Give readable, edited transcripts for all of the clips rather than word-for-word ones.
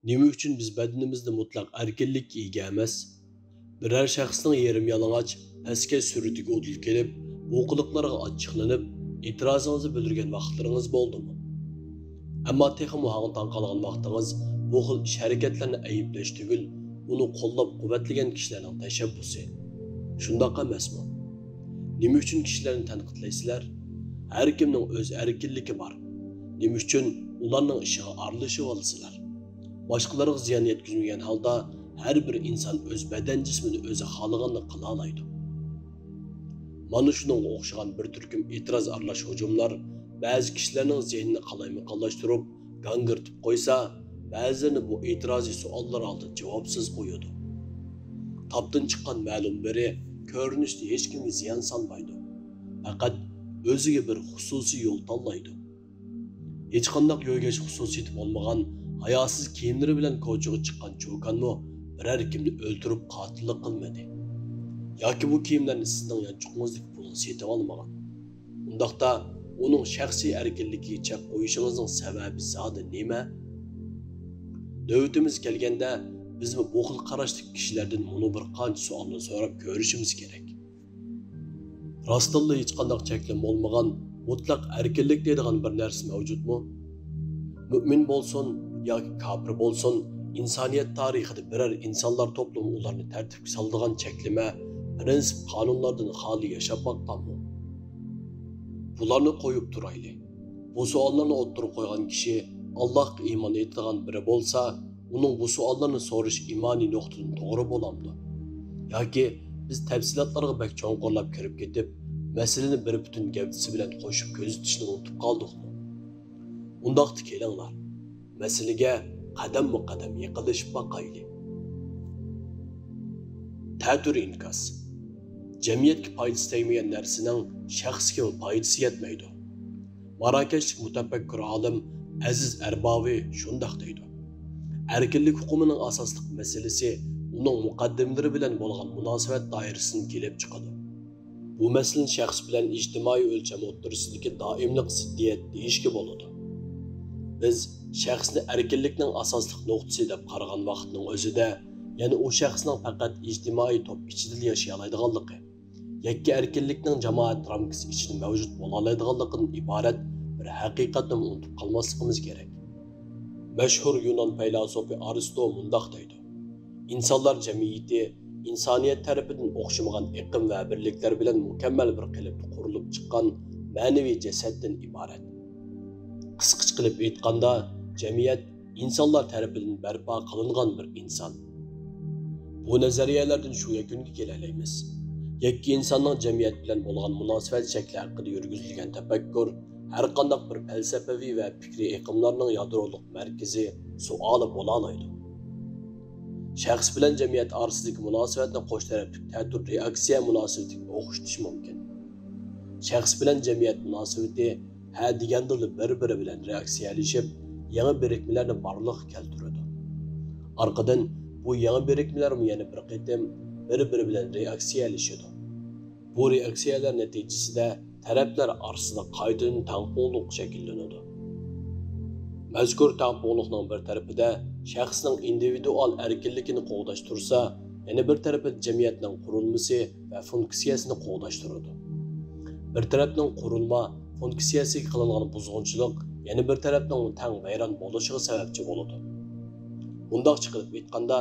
Nima uchun biz badanimizda mutlaq erkinlikka ega emas? Biror shaxsning yerim yalang'och pastga suratiga o'dil kelib, bu qiliqlarga ochiqlanib, e'tirozingizni bildirgan vaqtlaringiz bo'ldimi? Ammo texmi hangtan qolgan vaqtingiz bu xil ish-harakatlarni ayiblash tugul, uni qo'llab-quvvatlagan kishilarning tashabbusi. Shundoq emasmi? Nima uchun kishilarni tanqidlaysizlar? Har kimning o'z erkinligi bor. Nima uchun ularning ishiga aralashib olasizlar? Boshqalarga ziyon yetkazmagan holda har bir inson o'z badan jismini o'zi xohlaganini qila oladi. Mana shunga o'xshagan bir turkum e'tiroz aralash hujumlar ba'zi kishilarning zehnini qalaymiqonlashtirib, gangirtib qo'ysa, ba'zilarini bu e'tiroziy savollar oldida javobsiz qo'yadi. Topdan chiqqan ma'lum biri ko'rinishda hech kimga ziyon solmaydi. Faqat o'ziga bir xususiy yo'l tanlaydi. Hech qanday yo'lgash xususiyati bo'lmagan hayosiz kiyimlari bilan ko'chaga chiqqan cho'kanmi biror kimni o'ldirib qotillik qilmadi. Yoki bu kiyimlarni sizning yanchuqingizlik pulni setib olmagan. Undaqda uning shaxsiy erkinligiga chek qo'yishingizning sababi zodi nima? Navbatimiz kelganda biz bu xil qarashli kishilardan buni bir qancha savolni so'rab ko'rishimiz kerak. Rostilla hech qanday cheklem bo'lmagan mutlaq erkinlik deydigan bir narsa mavjudmi? Mümin bo'lsin yoki kafir bo'lsin, insoniyat tarixida biror insonlar to'plami ularni tartibga soladigan cheklama, prinsip qonunlardan xoli yashab boqqanmi? Bularni qo'yib turayli. Bu savollarni o'ttirib qo'ygan kishi Allohga iymon etadigan biri bo'lsa, uning bu savollarni so'rash imoniy nuqtadan to'g'ri bo'lamdi. Yoki biz tafsilotlarga bak cho'nqurlab kirib ketib, masalani bir butun gavdasi bilan qo'shib ko'zitishni unutib qoldikmi? Undaqda kelinglar, masalaga qadam-qadam yiqilishib boqayli. Ta'tur inkas. Jamiyatga foydasi tegmagan narsaning shaxsga foydasi yetmaydi. Marokashlik mutafakkur olim Aziz Arbovi shundoq deydi. Erkinlik huquqining asosli masalasi uning muqaddimlari bilan bo'lgan munosabat doirasidan kelib chiqadi. Bu masalani shaxs bilan ijtimoiy o'lcham o'rtasidagi doimlik ziddiyat deyishga bo'ladi. Biz shaxsni erkinlikning asosli nuqtasi deb qaragan vaqtning o'zida, ya'ni u shaxsning faqat ijtimoiy top ichida yashay oladiganligi, yakka erkinlikning jamoat ramkasi ichida mavjud bo'la oladiganligidan iborat bir haqiqatni unutib qolmasligimiz kerak. Mashhur Yunon filosofi Aristo mundoq deydi. İnsanlar jamiyati insoniyat tarafidan o'xshamagan iqlim va birliklar bilan mukammal bir qilibda qurilib chiqqan ma'naviy jasaddan iborat. Qisqacha qilib aytganda, jamiyat insonlar tarafidan barpo qilingan bir inson. Bu nazariyalardan shu yakunga kelalaymiz. Yakka insonning jamiyat bilan bo'lgan munosabat shakli haqida yurgizilgan tafakkur har qanday bir falsafaviy va fikriy iqlimlarning yadroliq markazi savoli bo'la oladi. Shaxs bilan jamiyat orasidagi munosabatni qo'sh tarafli ta'tur reaksiya munosabatiga o'xshatish mumkin. Shaxs bilan jamiyat munosabati ha deganda bir-biri bilan reaksiyalashib, yangi birikmalarni borliqqa keltiradi. Orqadan bu yangi birikmalar yana bir qatim bir-biri bilan reaksiyalashadi. Bu reaksiyalar natijasida taraflar orasida qaytadan tangqo'liq shakllanadi. Mazkur tangqo'liqning bir tarafida shaxsning individual erkinligini qo'g'dash tursa, yana bir tarafda jamiyatning qurilmasi va funksiyasini qo'g'dash turadi. Bir tarafning qurilma funksiyasiga qilingan buzg'unchilik yana bir tarafning tang vayron bo'lishiga sababchi bo'ladi. Bundoq chiqib aytganda,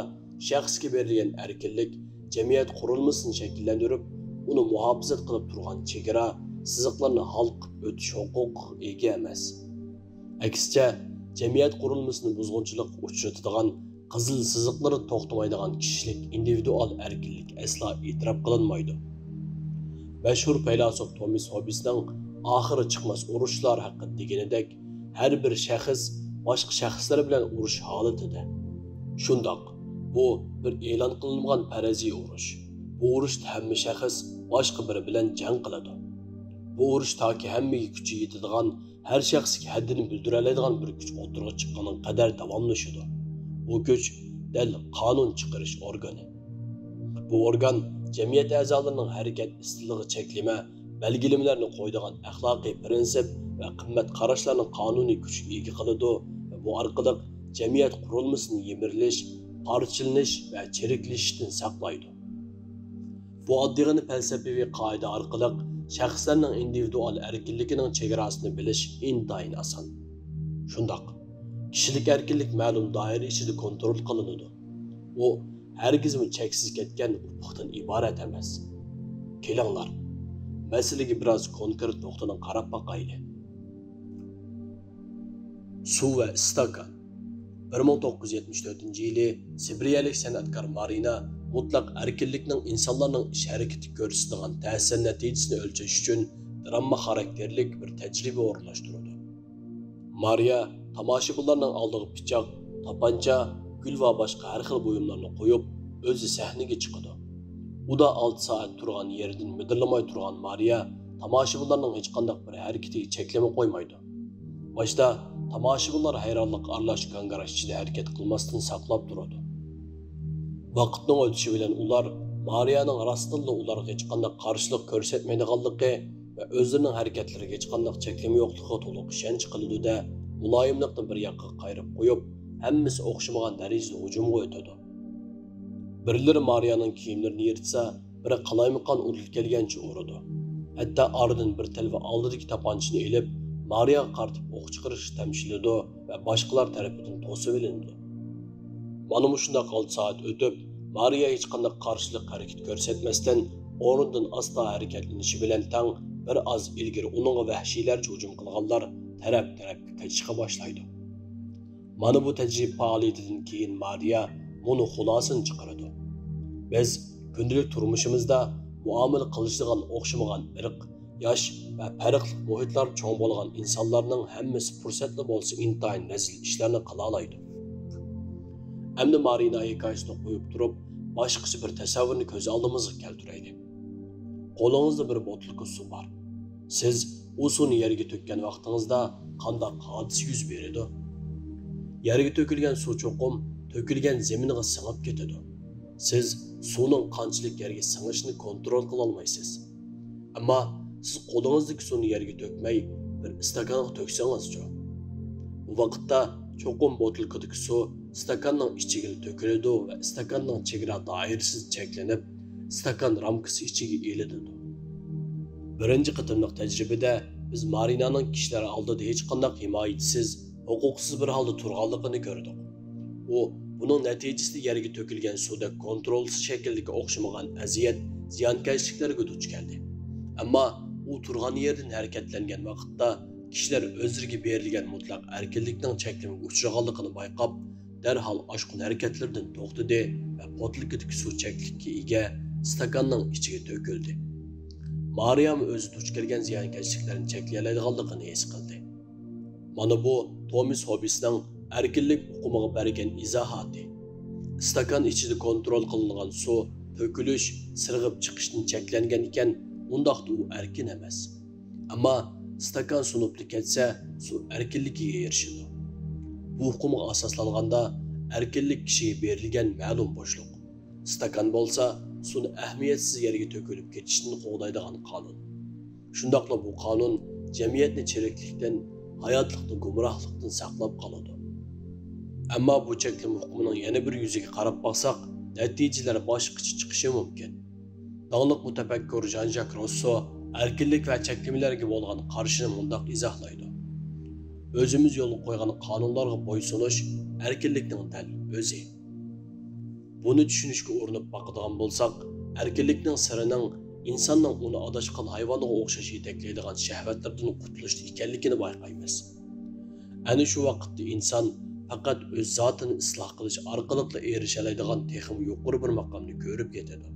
shaxsga berilgan erkinlik jamiyat qurilmasini shakllantirib, uni muhofazat qilib turgan chegara, siziqlarni halqib o'tish huquqiga ega emas. Aksicha, jamiyat qurilmasini buzg'unchilik uchratadigan qizil siziqlari to'xtamaydigan kishilik individual erkinlik aslo e'tirof qilinmaydi. Mashhur filosof Thomas Hobbesning oxiri chiqmas urushlar haqida deganidek, har bir shaxs boshqa shaxslar bilan urush holatida. Shundoq, bu bir e'lon qilingan faraziy urush. Bu urushda hamma shaxs boshqa biri bilan jang qiladi. Bu urush toki hammaga kuchi yetadigan, har shaxsga haddini bildira oladigan bir kuch o'tirg'i chiqqaniga qadar davomlashadi. Bu kuch dal qonun chiqarish organi. Bu organ jamiyat a'zolarining harakat istiligi cheklama, belgilamalarini qo'yadigan axloqiy prinsip va qimmat qarashlarning qonuniy kuchiga ega qiladi va bu orqali jamiyat qurilmasini yemirilish, parchalanish va chiriklashishdan saqlaydi. Bu oddiygina falsafiy qoida orqali shaxslarning individual erkinligining chegarasini bilish intayin oson. Shundoq, kishilik erkinlik ma'lum doira ichida kontrol qilinadi. U hargizmi cheksiz ketgan ufqdan iborat emas. Kelinglar, masalaga biroz konkret nuqtadan qarab boqaylik. Suv va istakan. 1974-yili Sibriyalik san'atkor Marina mutlaq erkinlikning insonlarning ish harakati ko'rsatadigan ta'sir natijasini o'lchash uchun drama xarakterlik bir tajriba o'rnashtirdi. Maria tomoshabinlarning oldiga pichoq, tapancha, gul va boshqa har xil buyumlarni qo'yib, o'zi sahnaga chiqadi. U da 6 soat turgan yerdan midirlamay turgan Maria tomoshabinlarning hech qanday bir harakatiga cheklama qo'ymaydi. Boshda tomoshabinlar hayronlik aralash gangarash ichida harakat qilmasdan saqlab turadi. Vaqtning o'tishi bilan ular Mariyaning rostilla ularga hech qanday qarshilik ko'rsatmaydiganligi va o'zlarining harakatlariga hech qanday cheklama yo'qligiga to'liq ishonch qiladi-da, muloyimlikni bir yoqqa qayirib qo'yib, hammasi o'xshamagan darajada hujumga o'tadi. Birlari Mariyaning kiyimlarini yirtsa, biri qalaymiqon urilib kelgancha uradi. Hatto oradan bir telva oldidagi tapanchani elib, Mariyaga qartib o'q chiqarish tamshiladi va boshqalar tarafidan to'sib olindi. Mana shunday 6 soat o'tib, Mariya hech qanday qarshilik harakat ko'rsatmasdan o'rnidan asta harakatlanishi bilan tang bir oz ilgari uningga vahshiylarcha hujum qilganlar taraf-tarafga qochishga boshlaydi. Mana bu tajriba faoliyatidan keyin Mariya buni xulosani chiqaradi. Biz kundalik turmushimizda muomala qilishadigan o'xshamagan irq, yosh va farqli muhitlar cho'ng bo'lgan insonlarning hammasi fursatli bo'lsa intayin nazil ishlarni qila oladi. Endi Marina hikoyasini qo'yib turib, boshqacha bir tasavvurni ko'z oldimizga keltiraylik. Qo'lingizda bir botilka suv bor. Siz u suvni yerga to'kkan vaqtingizda qanday hodisa yuz beradi? Yerga to'kilgan suv cho'qim to'kilgan zaminga singib ketadi. Siz suvning qanchalik yerga singishini kontrol qila olmaysiz. Ammo siz qo'lingizdagi suvni yerga to'kmay bir stakanga to'ksangiz-chi. Bu vaqtda cho'qim botilkadagi suv stakanning ichiga to'kiladi va stakanning chegara doirasiz cheklanib, stakan ramkasi ichiga eladi. Birinchi qatimliq tajribada biz Marinaning kishilar oldida hech qanday himoyasiz, huquqsiz bir holda turganligini ko'rdik. U buning natijasida yerga to'kilgan suvda kontrolsiz shakldagi o'xshamagan aziyat, ziyonkashliklarga duch keldi. Ammo u turgan yerdan harakatlangan vaqtda kishilar o'zlariga berilgan mutlaq erkinlikning cheklamaga uchraganligini bayqab, darhol oshqun harakatlardan to'xtadi va botilkadagi suv cheklikka ega stakanning ichiga to'kildi. Maryam o'zi duch kelgan ziyonkashliklarni cheklay oladiganligini his qildi. Mana bu Thomas Hobbesning erkinlik huquqiga bergan izohati. Stakan ichida kontrol qilingan suv to'kilish, sirg'ib chiqishdan cheklangan ekan, undaqda u erkin emas. Ammo stakan sunib ketsa, suv erkinligiga erishadi. Bu huquqqa asoslanganda erkinlik kishiga berilgan ma'lum bo'shliq. Stakan bo'lsa, suvni ahamiyatsiz yerga to'kilib ketishini qo'g'daydigan qonun. Shundaqla bu qonun jamiyatni chiriklikdan, hayotlikni gumrohlikdan saqlab qoladi. Ammo bu cheklama huquqining yana bir yuziga qarab baqsaq, natijalar boshqacha chiqishi mumkin. Dağlıq mutafakkur Jean-Jacques Rousseau erkinlik va cheklamalarga bo'lgan qarshini mundaq izohlaydi. O'zimiz yo'lga qo'ygan qonunlarga bo'ysunish erkinlikning dal o'zi. Buni tushunishga urinib boqadigan bo'lsak, erkinlikning sirining insonning uni adashgan hayvonga o'xshash yetaklaydigan shahvatlardan qutulishda ekanligini bayqaymiz. Ana shu vaqtda inson faqat o'z zotini isloh qilish orqali erisha oladigan texnik yuqori bir maqomni ko'rib yetadi.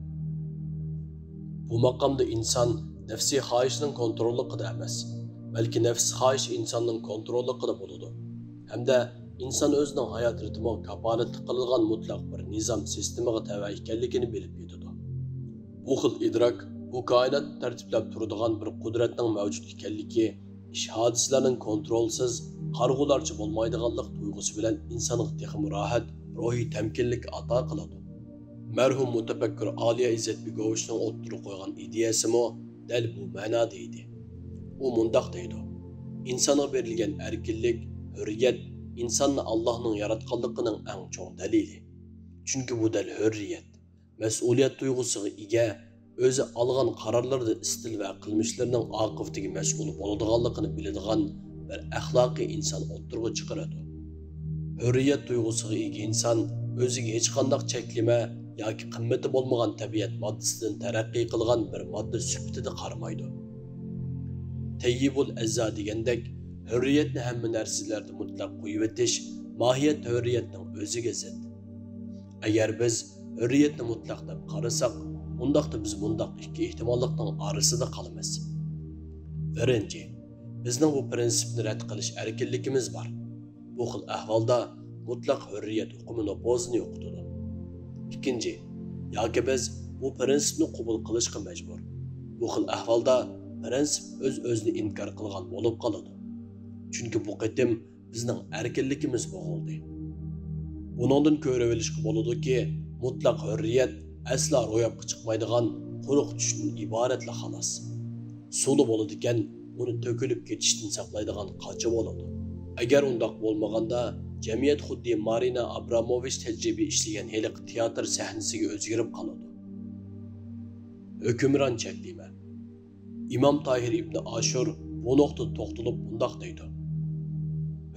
Bu maqomda inson nafsiy xohishning kontrolligida emas, balki nafs xohish insonning kontrolligida bo'ladi. Hamda inson o'zining hayot ritmiga kafolat qilingan mutlaq bir nizam sistemaga tava ekanligini bilib yetadi. Bu xil idrok bu koinot tartiblab turadigan bir qudratning mavjud ekanligi, ish hodisalarning kontrolsiz, qarg'ularcha bo'lmaydiganlik tuyg'usi bilan insonga texnik rohat, ruhiy tamkinlik ato qiladi. Merhum mutafakkur Aliya İzzet Begovichning o'ttirib qo'ygan ideyasimi dal bu ma'noda edi. U mundaq deydi: insonga berilgan erkinlik, hurriyat insonni Allohning yaratganligining eng cho'ng dalili. Chunki bu dal hurriyat, mas'uliyat tuyg'usiga ega, o'zi olgan qarorlarda istil va qilmishlarining oqibatiga mas'ul bo'ladiganligini biladigan bir axloqiy inson o'ttirg'i chiqaradi. Hurriyat tuyg'usiga ega inson o'ziga hech qanday cheklama yoki qimmati bo'lmagan tabiat moddasidan taraqqiy qilgan bir modda sifatida qaramaydi. Tayyibul azza degandek, hurriyatni hamma narsalarda mutlaq qo'yib etish mohiyat hurriyatning o'ziga zid. Agar biz hurriyatni mutlaq deb qarasak, undaqda biz bundaq ikki ehtimollikning orasida qolamiz. Birinchi, bizning bu prinsipni rad qilish erkinligimiz bor. Bu xil ahvolda mutlaq hurriyat hukmini o'zini yo'qotadi. Ikkinchi, yoki biz bu prinsipni qabul qilishga majbur. Bu xil ahvolda prinsip o'z-o'zini inkor qilgan bo'lib qoladi. Chunki bu qitim bizning erkinligimiz bo'g'ildi. Buningdan ko'rib olishga bo'ladiki, mutlaq hurriyat asla ro'yobga chiqmaydigan quruq tushdan iboratla xolos. Suli bo'ladi ekan, uni to'kilib ketishdan saqlaydigan qocha bo'ladi. Agar undoq bo'lmaganda, jamiyat xuddi Marina Abramovich tajriba ishlagan heliq teatr sahnasiga o'zgarib qoladi. Hukmron cheklima. İmam Tahir ibn Ashur bu nuqtada to'xtalib bundoq deydi.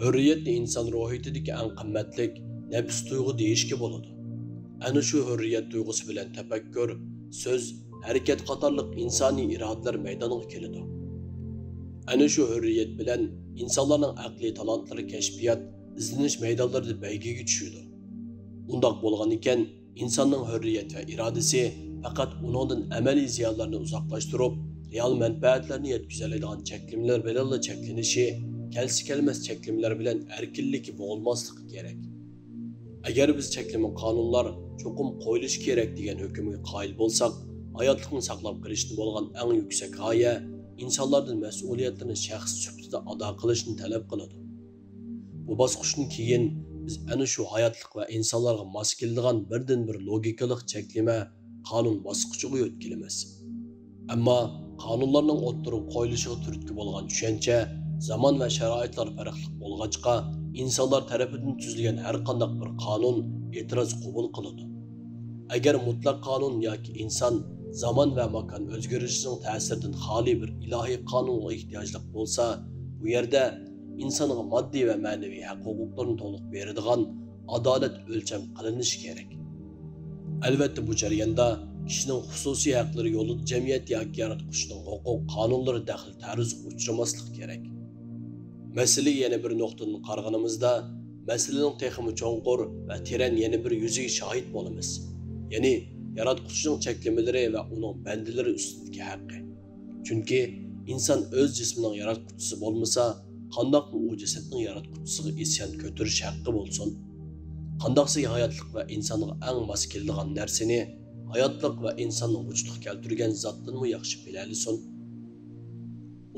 Hurriyatni inson ruhiyatidagi eng qimmatlik nafs tuyg'u deyishga bo'ladi. Ana shu hurriyat tuyg'usi bilan tafakkur, so'z, harakat qatorliq insoniy irodalar maydoniga keladi. Ana shu hurriyat bilan insonlarning aqliy talantlari kashfiyat, izlanish maydonlarida baygiga tushadi. Undoq bo'lgan ekan, insonning hurriyat va irodasi faqat uningdan amaliy ziyonlarni uzoqlashtirib, real manfaatlarni yetkazadigan cheklimlar bilan cheklanishi, kelsi kelmas cheklimlar bilan erkinligi bo'lmasligi kerak. Agar biz cheklama qonunlar cho'qim qo'yilishi kerak degan hukmga qoyil bo'lsak, hayotlikni saqlab qolishni bo'lgan eng yuksak g'oya insonlardan mas'uliyatlarni shaxs sifatida ado qilishni talab qiladi. Bu bosqichdan keyin biz ana shu hayotlik va insonlarga mos keladigan birdan-bir logikalik cheklama qonun bosqichiga o'tkilamiz. Ammo qonunlarning o'ttirib qo'yilishiga turtki bo'lgan tushuncha zamon va sharoitlar farqli bo'lg'achqa insonlar tarafidan tuzilgan har qanday bir qonun e'tiroz qabul qiladi. Agar mutlaq qonun yoki inson zaman va makon o'zgarishining ta'siridan xoli bir ilohiy qonunga ehtiyojli bo'lsa, bu yerda insonga moddiy va ma'naviy haq-huquqlarni to'liq beradigan adolat o'lcham qilinishi kerak. Albatta bu jarayonda kishining xususiy haqlari yo'lida jamiyat yoki yaratqushning huquq qonunlari daxl ta'riziga uchramaslik kerak. Masalaga yana bir nuqtadan qaraganimizda, masalaning texmi cho'nqur va teran yana bir yuziga shohid bo'lamiz. Ya'ni yaratqushning cheklamalari va uning bandalari ustidagi haqqi. Chunki inson o'z jismining yaratquchisi bo'lmasa, qandoqmi u jasadning yaratquchisiga isyon ko'tarish haqqi bo'lsin? Qandoqsi hayotlik va insonga eng mos keladigan narsani hayotlik va insonni vujudga keltirgan zotdanmi yaxshi bilalisin?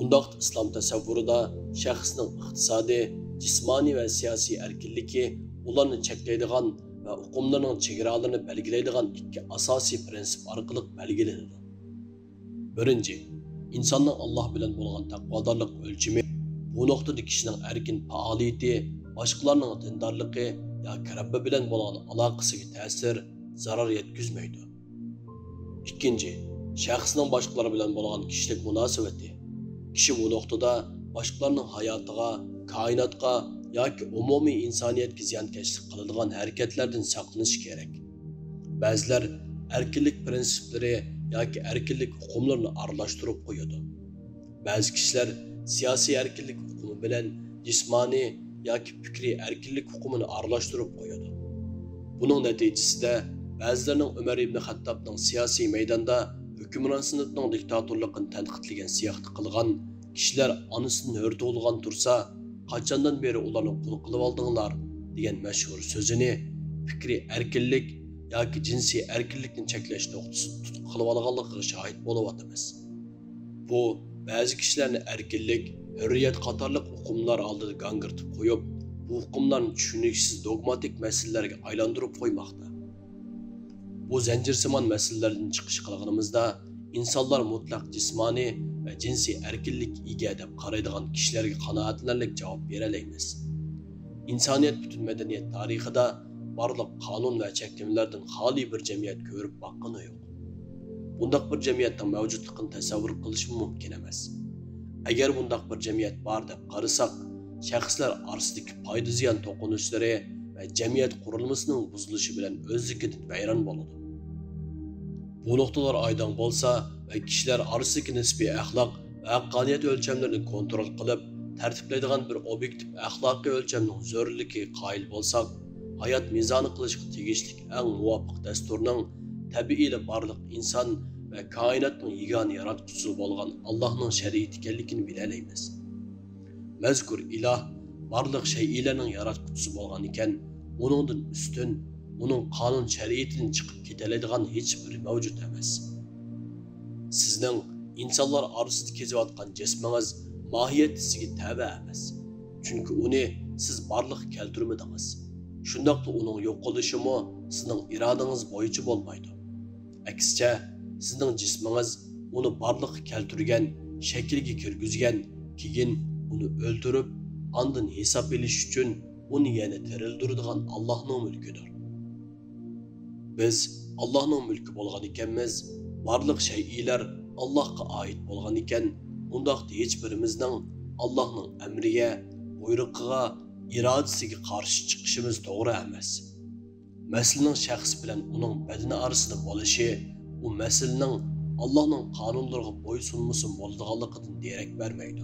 Undoq islom tasavvurida shaxsning iqtisodiy, jismoniy va siyosiy erkinligi ularni cheklaydigan va hukmlarning chegaralarini belgilaydigan ikki asosiy prinsip orqali belgilanadi. Birinchi, insonning Alloh bilan bo'lgan taqvodorlik o'lchami. Bu nuqtada kishining erkin faoliyati, boshqalarning dindorligi yoki Rabbi bilan bo'lgan aloqasiga ta'sir, zarar yetkazmaydi. Ikkinchi, shaxsning boshqalar bilan bo'lgan kishilik munosabati. Kishi bu nuqtada boshqalarning hayotiga, koinotga yoki umumiy insoniyatga ziyonkashlik qiladigan harakatlardan saqlanish kerak. Ba'zilar erkinlik prinsiplari yoki erkinlik hukmlarini aralashtirib qo'yadi. Ba'zi kishilar siyosiy erkinlik hukmi bilan jismoniy yoki fikriy erkinlik hukmini aralashtirib qo'yadi. Buning natijasida ba'zilarning Umar ibn Xattobning siyosiy maydonda hukmron sinfning diktatorligini tanqidlagan siyaqti qilgan kishilar onasidan hurtulgan tursa, qachondan beri ularni qul qilib oldinglar degan mashhur so'zini fikriy erkinlik yoki jinsiy erkinlikni cheklash nuqtasida tutqu qilib olganligiga shohid bo'lyapmiz. Bu ba'zi kishilarni erkinlik, hurriyat qatorliq hukmlar oldida gangirtib qo'yib, bu hukmlarni tushuniksiz dogmatik masalalarga aylantirib qo'ymoqda. Bu zanjirsimon masalalardan chiqish qilganimizda insonlar mutlaq jismoniy va jinsiy erkinlik ega deb qaraydigan kishilarga qanoatlanarli javob bera olamiz. İnsaniyet bütün medeniyet tarixida barliq qonun va cheklamalardan xoli bir jamiyat ko'rib boqqani yo'q. Bundaq bir jamiyatning mavjudligini tasavvur qilish mumkin emas. Agar bundaq bir jamiyat bor deb qarasak, shaxslar orasidagi foyda ziyon to'qinishlari va jamiyat qurilmasining buzilishi bilan o'zligidan vayron bo'ladi. Bu nuqtalar aydın bo'lsa va kishilar orasidagi nisbiy axloq va haqqoniyat o'lchamlarini kontrol qilib, tartiblaydigan bir obyektiv axloqiy o'lchamning zo'rligi qoyil bo'lsak, hayot mizoni qilishga tegishli eng muvofiq dasturning tabiiy barliq inson va koinotning yagona yaratuvchisi bo'lgan Allohning shariati ekanligini bilalaymiz. Mazkur iloh barliq shaylarning yaratuvchisi bo'lgan ekan, uningdan ustun, uning qonun shariatidan chiqib ketadigan hech bir mavjud emas. Sizning insonlar orasida kezayotgan jismingiz mohiyatiga tabe emas. Chunki uni siz barliq keltirmadingiz. Shundaqla uning yo'qolishimi sizning irodangiz bo'yicha bo'lmaydi. Aksicha, sizning jismingiz uni barliq keltirgan, shakliga kirgizgan, keyin uni o'ldirib, ondan hisob olish uchun uni yana tirildiradigan Allohning mulkidir. Biz Allohning mulki bo'lgan ekanmiz, barliq shaylar Allohga oid bo'lgan ekan, undaqda hech birimizning Allohning amriga, buyrug'iga, irodasiga qarshi chiqishimiz to'g'ri emas. Masalaning shaxs bilan uning badani orasida bo'lishi, u masalaning Allohning qonunlariga bo'ysunmasin bo'ladiganligidan derak bermaydi.